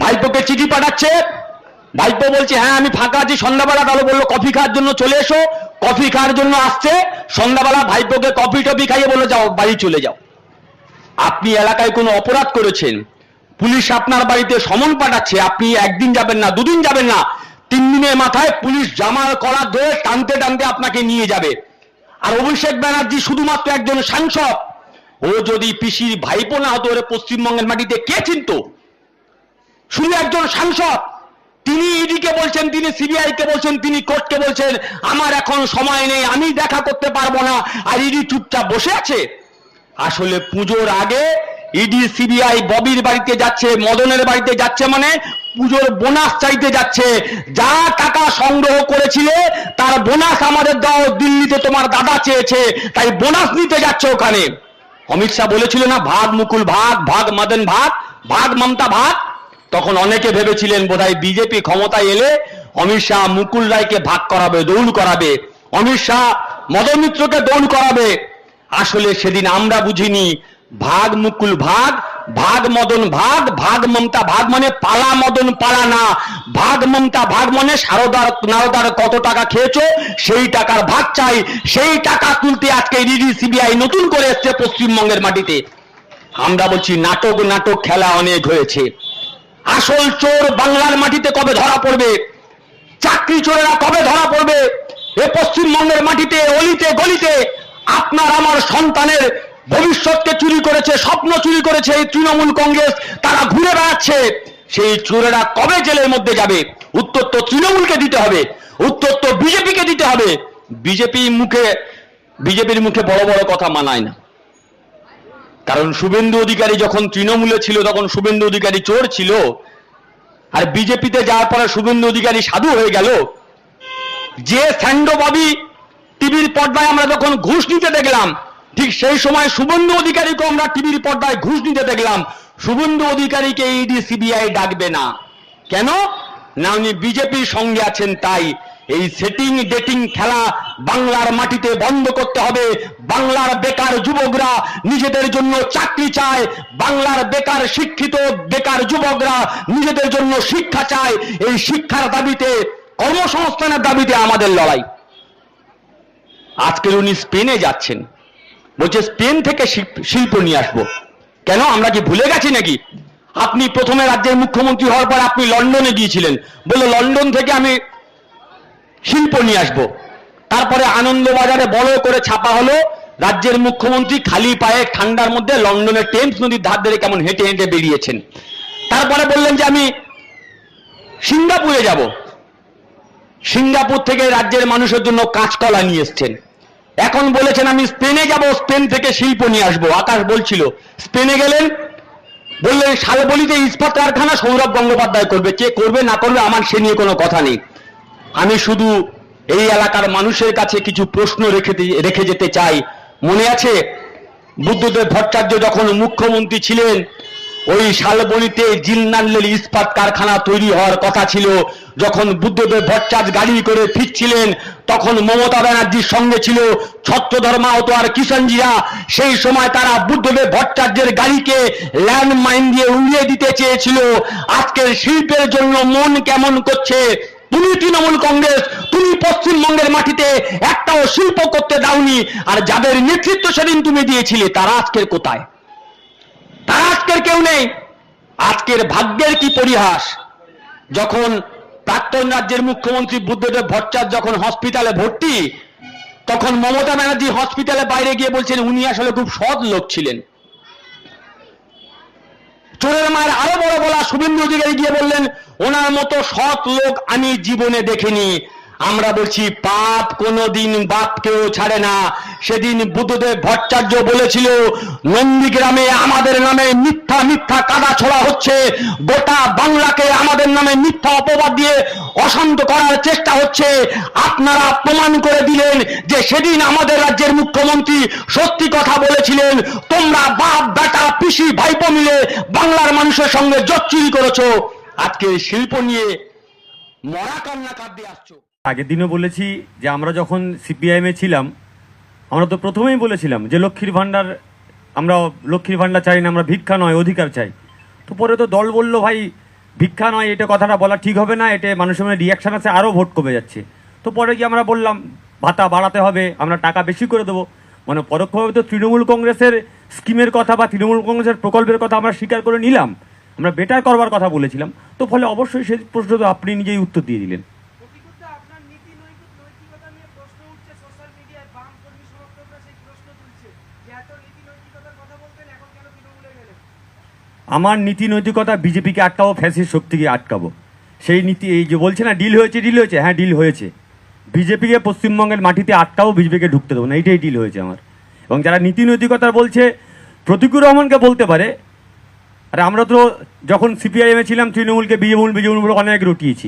ভাইপোকে চিঠি পাঠাচ্ছে, ভাইপো বলছে হ্যাঁ আমি ফাঁকা আছি সন্ধ্যাবেলা, তাহলে বললো কফি খাওয়ার জন্য চলে এসো, কফি খাওয়ার জন্য আসছে, সন্ধ্যাবেলা ভাইপোকে কফি টফি খাইয়ে বলে যাও বাড়ি চলে যাও। আপনি এলাকায় কোনো অপরাধ করেছেন, পুলিশ আপনার বাড়িতে সমন পাঠাচ্ছে, আপনি একদিন যাবেন না, দুদিন যাবেন না, 3 দিনের মাথায় পুলিশ জামার কলার ধরে টানতে টানতে আপনাকে নিয়ে যাবে। আর অভিষেক ব্যানার্জি শুধুমাত্র একজন সাংসদ, ও যদি পিসির ভাইপো না হতো ওরে পশ্চিমবঙ্গের মাটিতে কে চিনত? শুধু একজন সাংসদ, তিনি ইডিকে বলছেন, তিনি সিবিআই কে বলছেন, তিনি কোর্টকে বলছেন আমার এখন সময় নেই, আমি দেখা করতে পারবো না, আর ইডি চুপচাপ বসে আছে। আসলে পুজোর আগে ইডি সিবিআই ববির বাড়িতে যাচ্ছে, মদনের বাড়িতে যাচ্ছে, মানে পুজোর বোনাস চাইতে যাচ্ছে। যা টাকা সংগ্রহ করেছিলে তার বোনাস আমাদের দাও, দিল্লিতে তোমার দাদা চেয়েছে, তাই বোনাস নিতে যাচ্ছে ওখানে। অমিত শাহ বলেছিল না ভাগ মুকুল ভাগ, ভাগ মদন ভাগ, ভাগ মমতা ভাগ। তখন অনেকে ভেবেছিলেন বোধহয় বিজেপি ক্ষমতায় এলে অমিত শাহ মুকুল রায়কে ভাগ করাবে, দৌড় করাবে, অমিত শাহ মদন মিত্রকে দৌড় করাবে। আসলে সেদিন আমরা বুঝিনি ভাগ মুকুল ভাগ, ভাগ মদন ভাগ, ভাগ মমতা ভাগ মানে পালা মদন পালা না, ভাগ মমতা ভাগ মানে সারদার নারদার কত টাকা খেয়েছো সেই টাকার ভাগ চাই। সেই টাকা তুলতে আজকে ইডি সিবিআই নতুন করে এসছে পশ্চিমবঙ্গের মাটিতে। আমরা বলছি নাটক নাটক খেলা অনেক হয়েছে। আসল চোর বাংলার মাটিতে কবে ধরা পড়বে? চাকরি চোরেরা কবে ধরা পড়বে? এ পশ্চিমবঙ্গের মাটিতে অলিতে গলিতে আপনার আমার সন্তানের ভবিষ্যৎকে চুরি করেছে, স্বপ্ন চুরি করেছে এই তৃণমূল কংগ্রেস, তারা ঘুরে বেড়াচ্ছে। সেই চোরেরা কবে জেলের মধ্যে যাবে? উত্তর তো তৃণমূলকে দিতে হবে, উত্তর তো বিজেপিকে দিতে হবে। বিজেপির মুখে বড় বড় কথা মানায় না, কারণ শুভেন্দু অধিকারী যখন তৃণমূলে ছিল তখন শুভেন্দু অধিকারী চোর ছিল, আর বিজেপিতে যাওয়ার পরে শুভেন্দু অধিকারী সাধু হয়ে গেল। যে স্যান্ডো ববি টিভির পর্দায় আমরা যখন ঘুষ নিতে দেখলাম, ঠিক সেই সময় শুভেন্দু অধিকারীকে আমরা টিভির পর্দায় ঘুষ নিতে দেখলাম। শুভেন্দু অধিকারীকে ইডি সিবিআই ডাকবে না কেন? না উনি বিজেপির সঙ্গে আছেন তাই। এই সেটিং ডেটিং খেলা বাংলার মাটিতে বন্ধ করতে হবে। বাংলার বেকার যুবকরা নিজেদের জন্য চাকরি চায়, বাংলার বেকার শিক্ষিত বেকার যুবকরা নিজেদের জন্য শিক্ষা চায়। এই শিক্ষার দাবিতে, কর্মসংস্থানের দাবিতে আমাদের লড়াই। আজকের উনি স্পেনে যাচ্ছেন, বলছে স্পেন থেকে শিল্প নিয়ে আসবো। কেন, আমরা কি ভুলে গেছি নাকি? আপনি প্রথমে রাজ্যের মুখ্যমন্ত্রী হওয়ার পর আপনি লন্ডনে গিয়েছিলেন, বললো লন্ডন থেকে আমি শিল্প নিয়ে আসবো। তারপরে আনন্দবাজারে বড় করে ছাপা হলো রাজ্যের মুখ্যমন্ত্রী খালি পায়ে ঠান্ডার মধ্যে লন্ডনের টেমস নদীর ধার ধরে কেমন হেঁটে হেঁটে বেরিয়েছেন। তারপরে বললেন যে আমি সিঙ্গাপুরে যাব, সিঙ্গাপুর থেকে রাজ্যের মানুষের জন্য কাঁচকলা নিয়ে এসছেন। এখন বলেছেন আমি স্পেনে যাব, স্পেন থেকে শিল্প নিয়ে আসবো। আকাশ বলছিল স্পেনে গেলেন, বললেন শালবনিতে ইস্পাত কারখানা সৌরভ গঙ্গোপাধ্যায় করবে, কে করবে না করবে আমার সে নিয়ে কোনো কথা নেই। আমি শুধু এই এলাকার মানুষের কাছে কিছু প্রশ্ন রেখে যেতে চাই। মনে আছে বুদ্ধদেব ভট্টাচার্য যখন মুখ্যমন্ত্রী ছিলেন, ওই শালবনিতে জিন্নালের ইস্পাত কারখানা তৈরি হওয়ার কথা ছিল। যখন বুদ্ধদেব ভট্টাচার্য গাড়ি করে ফিরছিলেন তখন মমতা ব্যানার্জির সঙ্গে ছিল ছত্রধর মাহাতো আর কিষাণজিরা। সেই সময় তারা বুদ্ধদেব ভট্টাচার্যের গাড়িকে ল্যান্ডমাইন দিয়ে উড়িয়ে দিতে চেয়েছিল। আজকের শিল্পের জন্য মন কেমন করছে। তুমি তৃণমূল কংগ্রেস, তুমি পশ্চিমবঙ্গের মাটিতে একটাও শিল্প করতে দাওনি, আর যাদের নেতৃত্ব সেদিন তুমি দিয়েছিলে তারা আজকের কোথায়? তারা আজকের কেউ নেই। আজকের ভাগ্যের কি পরিহাস, যখন প্রাক্তন রাজ্যের মুখ্যমন্ত্রী বুদ্ধদেব ভট্টাচার্য যখন হসপিটালে ভর্তি, তখন মমতা ব্যানার্জি হসপিটালে বাইরে গিয়ে বলছেন উনি আসলে খুব সৎ লোক ছিলেন। চোরের মায়ের আরো বড় বলা শুভেন্দু অধিকারী গিয়ে বললেন ওনার মতো সৎ লোক আমি জীবনে দেখিনি। আমরা বলছি পাপ কোনোদিন বাপকেও ছাড়ে না। সেদিন বুদ্ধদেব ভট্টাচার্য বলেছিল নন্দীগ্রামে আমাদের নামে মিথ্যা মিথ্যা কাদা ছোড়া হচ্ছে, গোটা বাংলাকে আমাদের নামে মিথ্যা অপবাদ দিয়ে অশান্ত করার চেষ্টা হচ্ছে। আপনারা প্রমাণ করে দিলেন যে সেদিন আমাদের রাজ্যের মুখ্যমন্ত্রী সত্যি কথা বলেছিলেন। তোমরা বাপ বেটা পিসি ভাইপো মিলে বাংলার মানুষের সঙ্গে জোচ্চুরি করেছো, আজকে শিল্প নিয়ে মরা কান্না কাঁদতে আসছো। আগের দিনও বলেছি যে আমরা যখন সিপিআইএমে ছিলাম আমরা তো প্রথমেই বলেছিলাম যে লক্ষ্মীর ভাণ্ডার, আমরা লক্ষ্মীর ভাণ্ডার চাই না, আমরা ভিক্ষা নয় অধিকার চাই। তো পরে তো দল বলল ভাই ভিক্ষা নয়, এটা কথাটা বলা ঠিক হবে না, এটা মানুষের মধ্যে রিয়াকশান আছে, আরও ভোট কমে যাচ্ছে। তো পরে গিয়ে আমরা বললাম ভাতা বাড়াতে হবে, আমরা টাকা বেশি করে দেবো। মানে পরোক্ষভাবে তো তৃণমূল কংগ্রেসের স্কিমের কথা বা তৃণমূল কংগ্রেসের প্রকল্পের কথা আমরা স্বীকার করে নিলাম, আমরা বেটার করবার কথা বলেছিলাম। তো ফলে অবশ্যই সেই প্রশ্ন তো আপনি নিজেই উত্তর দিয়ে দিলেন। প্রতিকূলতা আপনার নীতি নৈতিকতা নিয়ে প্রশ্ন উঠছে সোশ্যাল মিডিয়ায়, বাম কর্মী সমর্থকরা সেই প্রশ্ন তুলছে যে এত নীতি নৈতিকতার কথা বলতেন, এখন কেন তৃণমূলে গেলেন? আমার নীতি নৈতিকতা বিজেপিকে আটকাবো, ফ্যাসিস্ট শক্তিকে আটকাবো, সেই নীতি। এই যে বলছে না ডিল হয়েছে, হ্যাঁ ডিল হয়েছে। বিজেপিকে পশ্চিমবঙ্গের মাটিতে আটকাবো, বিজেপিকে ঢুকতে দেবো না, এইটাই ডিল হয়েছে আমার। এবং যারা নীতি নৈতিকতা বলছে, প্রতিকুর রহমানকে বলতে পারে, আরে আমরা তো যখন সিপিআইএমে ছিলাম তৃণমূলকে বিজেপি বলে অনেক রটিয়েছি।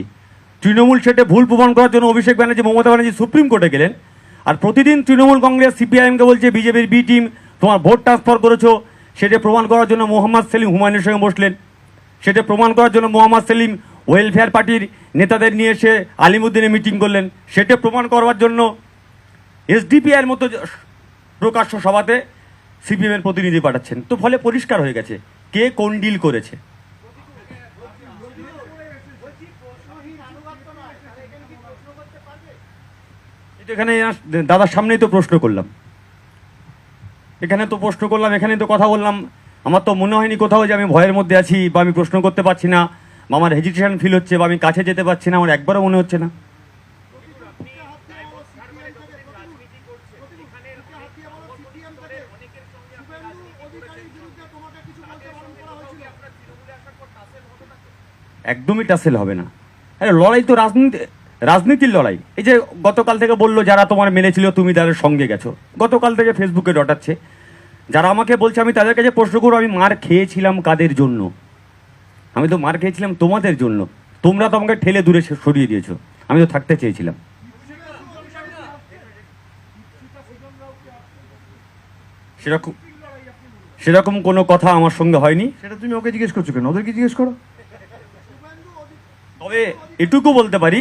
তৃণমূল সেটা ভুল প্রমাণ করার জন্য অভিষেক ব্যানার্জি, মমতা ব্যানার্জি সুপ্রিম কোর্টে গেলেন। আর প্রতিদিন তৃণমূল কংগ্রেস সিপিআইএমকে বলছে বিজেপির বি টিম, তোমার ভোট ট্রান্সফার করেছো, সেটা প্রমাণ করার জন্য মোহাম্মদ সেলিম হুমায়ুনের সঙ্গে বসলেন। সেটা প্রমাণ করার জন্য মোহাম্মদ সেলিম ওয়েলফেয়ার পার্টির নেতাদের নিয়ে এসে আলিমুদ্দিনে মিটিং করলেন। সেটা প্রমাণ করবার জন্য এসডিপিআইয়ের মতো প্রকাশ্য সভাতে সিপিএমের প্রতিনিধি পাঠাচ্ছেন। তো ফলে পরিষ্কার হয়ে গেছে কে কোন ডিল করেছে। এখানে দাদার সামনেই তো প্রশ্ন করলাম, এখানেই তো কথা বললাম। আমার তো মনে হয়নি কোথাও যে আমি ভয়ের মধ্যে আছি, বা আমি প্রশ্ন করতে পারছি না, বা আমার হেজিটেশন ফিল হচ্ছে, বা আমি কাছে যেতে পারছি না, আমার একবারও মনে হচ্ছে না। একদমই টাসেল হবে না। আরে লড়াই তো রাজনীতির লড়াই। এই যে গতকাল থেকে বললো যারা তোমার মেরেছিল তুমি তাদের সঙ্গে গেছো, গতকাল থেকে ফেসবুকে ডটাচ্ছে। যারা আমাকে বলছে, আমি তাদের কাছে প্রশ্ন করবো, আমি মার খেয়েছিলাম কাদের জন্য? আমি তো মার খেয়েছিলাম তোমাদের জন্য। তোমরা তো আমাকে ঠেলে দূরে সরিয়ে দিয়েছো, আমি তো থাকতে চেয়েছিলাম। সেরকম কোনো কথা আমার সঙ্গে হয়নি। সেটা তুমি ওকে জিজ্ঞেস করছো কেন? ওদেরকে জিজ্ঞেস করো। তবে এটুকু বলতে পারি,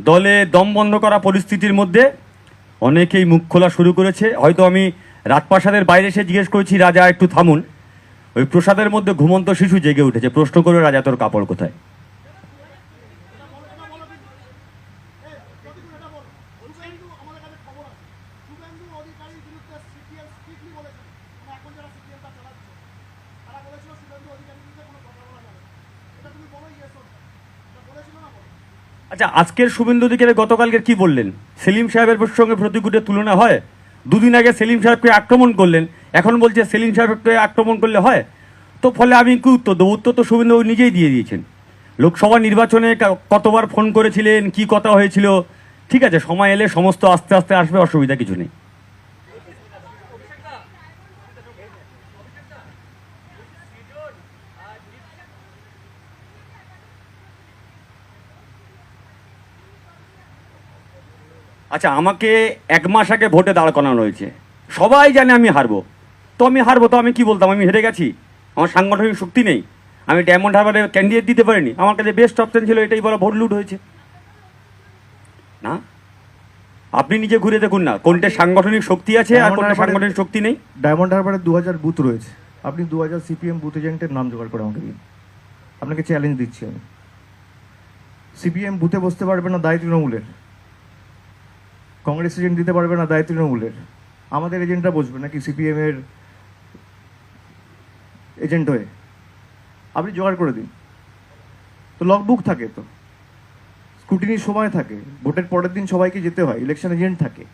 দলে দম বন্ধ করা পরিস্থিতির মধ্যে অনেকেই মুখ খোলা শুরু করেছে। হয়তো আমি রাজপ্রাসাদের বাইরে এসে জিজ্ঞেস করেছি, রাজা একটু থামুন। ওই প্রসাদের মধ্যে ঘুমন্ত শিশু জেগে উঠেছে, প্রশ্ন করে, রাজা তোর কাপড় কোথায়? আচ্ছা, আজকের শুভেন্দু অধিকারী গতকালকে কি বললেন? সেলিম সাহেবের সঙ্গে প্রতিকূলের তুলনা হয়? দুদিন আগে সেলিম সাহেবকে আক্রমণ করলেন, এখন বলছে সেলিম সাহেবকে আক্রমণ করলে হয়? তো ফলে আমি কি উত্তর দেবো? উত্তর তো শুভেন্দু নিজেই দিয়ে দিয়েছেন। লোকসভা নির্বাচনে কতবার ফোন করেছিলেন, কি কথা হয়েছিল, ঠিক আছে, সময় এলে সমস্ত আস্তে আস্তে আসবে, অসুবিধা কিছু নেই। আচ্ছা, আমাকে 1 মাস আগে ভোটে দাঁড় করানো হয়েছে, সবাই জানে আমি হারবো। তো আমি কি বলতাম? আমি হেরে গেছি, আমার সাংগঠনিক শক্তি নেই, আমি ডায়মন্ড হারবারে ক্যান্ডিডেট দিতে পারিনি, আমার কাছে বেস্ট অপশন ছিল, এটাই বলা ভোট লুট হয়েছে না? আপনি নিজে ঘুরে দেখুন না, কোনটা সাংগঠনিক শক্তি আছে আর কোনটা সাংগঠনিক শক্তি নেই। ডায়মন্ড হারবারে 2000 বুথ রয়েছে, আপনি 2000 সিপিএম বুথ এজেন্টের নাম জোগাড় করে আমাকে দিন। আপনাকে চ্যালেঞ্জ দিচ্ছি আমি। সিপিএম বুথে বসতে পারবে না, দায় তৃণমূলের। কংগ্রেস এজেন্ট দিতে পারবে না, দায় তৃণমূলের। আমাদের এজেন্টরা বসবে নাকি সিপিএম এর এজেন্ট হয়ে? আপনি জোগাড় করে দিন। তো লগবুক থাকে, তো স্ক্রুটিনির সময় থাকে, ভোটের পরের দিন সবাইকে যেতে হয়, ইলেকশন এজেন্ট থাকে।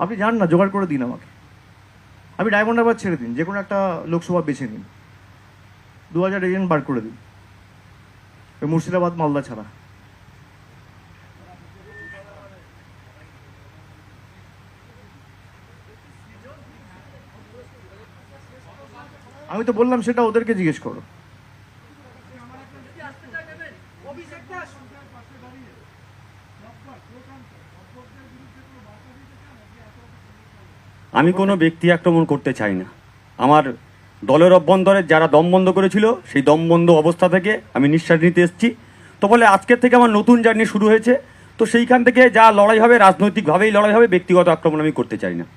আপনি যান না, জোগাড় করে দিন আমাকে। আমি ডায়মন্ড হারবার ছেড়ে দিন, যে কোনো একটা লোকসভা বেছে নিন, 2000 এজেন্ট বার করে দিন, ওই মুর্শিদাবাদ মালদা ছাড়া। আমি তো বললাম সেটা ওদেরকে জিজ্ঞেস করো। আমি কোনো ব্যক্তি আক্রমণ করতে চাই না। আমার দলের অভ্যন্তরে যারা দম বন্ধ করেছিল, সেই দম বন্ধ অবস্থা থেকে আমি নিঃশ্বাস নিতে এসেছি। তো বলে আজকের থেকে আমার নতুন জার্নি শুরু হয়েছে। তো সেইখান থেকে যা লড়াই হবে, রাজনৈতিকভাবেই লড়াই হবে, ব্যক্তিগত আক্রমণ আমি করতে চাই না।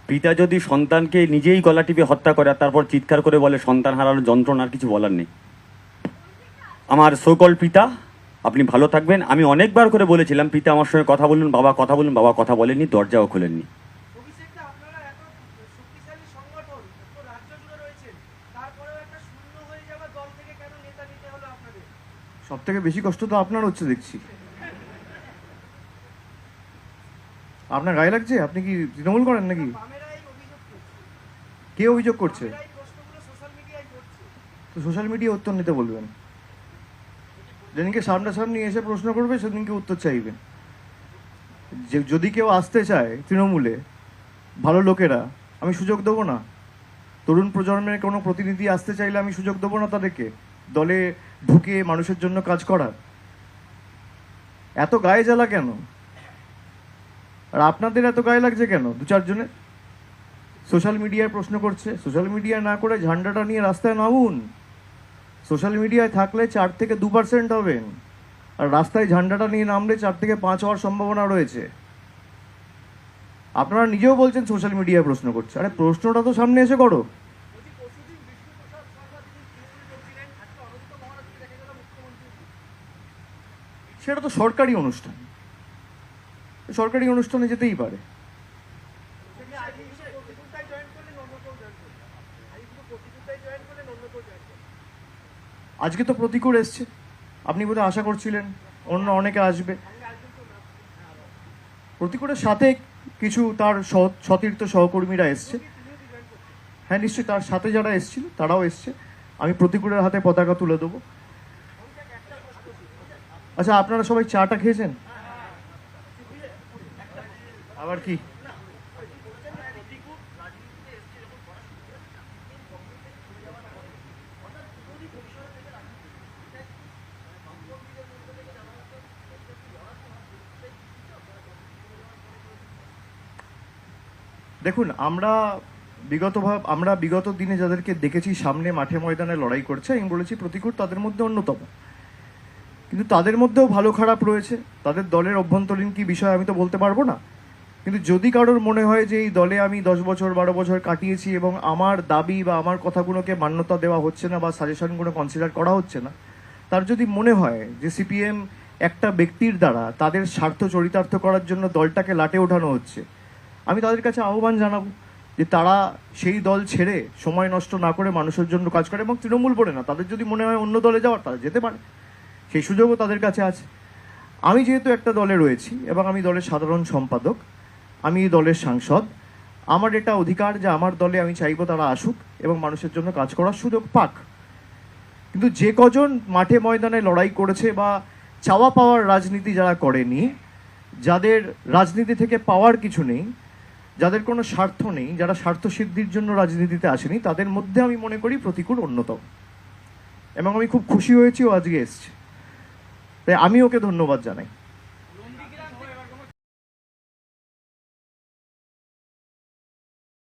পিতা যদি সন্তানকে নিজেই গলা টিপে হত্যা করে আর তারপর চিৎকার করে বলে সন্তান হারানোর যন্ত্রণার কিছু বলার নেই। আমার সোকল পিতা, আপনি ভালো থাকবেন। আমি অনেকবার করে বলেছিলাম পিতা আমার সঙ্গে কথা বলুন, বাবা কথা বলুন, বাবা কথা বলেননি, দরজাও খোলেননি। অভিষেকটা আপনারা এত শক্তিশালী সংগঠন, এত রাজ্য জুড়ে রয়েছেন, তারপরেও একটা শূন্য হয়ে যাওয়া দল থেকে কেন নেতা নিতে হলো আপনাদের? সব থেকে বেশি কষ্ট তো আপনার হচ্ছে দেখছি। আপনার গায়ে লাগছে? আপনি কি তৃণমূল করেন নাকি? বামেরাই অভিযোগ করছে, কে অভিযোগ করছে? বামেরাই প্রশ্নগুলো সোশ্যাল মিডিয়ায় করছে। তো সোশ্যাল মিডিয়া উত্তর নিতে বলবেন। যেদিনকে সামনাসামনি এসে প্রশ্ন করবে সেদিনকে উত্তর চাইবেন। যে যদি কেউ আসতে চায় তৃণমূলে, ভালো লোকেরা, আমি সুযোগ দেবো না? তরুণ প্রজন্মের কোনো প্রতিনিধি আসতে চাইলে আমি সুযোগ দেবো না তাদেরকে দলে ঢুকে মানুষের জন্য কাজ করার? এত গায়ে জ্বালা কেন? আর আপনাদের এত গায়ে লাগছে কেন দু চারজনের? সোশ্যাল মিডিয়ায় প্রশ্ন করছে, সোশ্যাল মিডিয়া না করে ঝান্ডাটা নিয়ে রাস্তায় নামুন। সোশ্যাল মিডিয়ায় থাকলে 4 থেকে 2% হবেন, আর রাস্তায় ঝান্ডাটা নিয়ে নামলে 4 থেকে 5 হওয়ার সম্ভাবনা রয়েছে। আপনারা নিজেও বলছেন সোশ্যাল মিডিয়ায় প্রশ্ন করছে, আরে প্রশ্নটা তো সামনে এসে করো। সেটা তো সরকারি অনুষ্ঠান, সরকারি অনুষ্ঠানে যেতেই পারে। সেটা আজকে শুধু প্রতিযোগিতায় জয়েন করলেন, অন্য কেউ জয়েন করলেন? আজকে শুধু প্রতিযোগিতায় জয়েন করলেন, অন্য কেউ জয়েন করলেন? আজকে তো প্রতিকূল এসছে, আপনি বোধহয় আশা করছিলেন অন্য অনেকে আসবে। প্রতিকূলের সাথে কিছু তার সতীর্থ সহকর্মীরা এসছে। হ্যাঁ নিশ্চয়ই, তার সাথে যারা এসছিল তারাও এসছে। আমি প্রতিকূলের হাতে পতাকা তুলে দেবো। আচ্ছা, আপনারা সবাই চাটা খেয়েছেন? আবার কি? দেখুন, আমরা বিগত দিনে যাদেরকে দেখেছি সামনে মাঠে ময়দানে লড়াই করছে, আমি বলেছি প্রতিকূল তাদের মধ্যে অন্যতম। কিন্তু তাদের মধ্যেও ভালো খারাপ রয়েছে। তাদের দলের অভ্যন্তরীণ কি বিষয় আমি তো বলতে পারবো না। কিন্তু যদি কারোর মনে হয় যে এই দলে আমি 10 বছর 12 বছর কাটিয়েছি এবং আমার দাবি বা আমার কথাগুলোকে মান্যতা দেওয়া হচ্ছে না বা সাজেশনগুলো কনসিডার করা হচ্ছে না, তার যদি মনে হয় যে সিপিএম একটা ব্যক্তির দ্বারা তাদের স্বার্থ চরিতার্থ করার জন্য দলটাকে লাটে ওঠানো হচ্ছে, আমি তাদের কাছে আহ্বান জানাবো যে তারা সেই দল ছেড়ে সময় নষ্ট না করে মানুষের জন্য কাজ করে। এবং তৃণমূল বলে না, তাদের যদি মনে হয় অন্য দলে যাওয়ার, তারা যেতে পারে, সেই সুযোগও তাদের কাছে আছে। আমি যেহেতু একটা দলে রয়েছি এবং আমি দলের সাধারণ সম্পাদক, আমি এই দলের সাংসদ, আমার এটা অধিকার যে আমার দলে আমি চাইবো তারা আসুক এবং মানুষের জন্য কাজ করার সুযোগ পাক। কিন্তু যে কজন মাঠে ময়দানে লড়াই করেছে বা চাওয়া পাওয়ার রাজনীতি যারা করেনি, যাদের রাজনীতি থেকে পাওয়ার কিছু নেই, যাদের কোনো স্বার্থ নেই, যারা স্বার্থ সিদ্ধির জন্য রাজনীতিতে আসেনি, তাদের মধ্যে আমি মনে করি প্রতিকূল অন্যতম। এবং আমি খুব খুশি হয়েছি ও আজকে এসছে, তাই আমি ওকে ধন্যবাদ জানাই।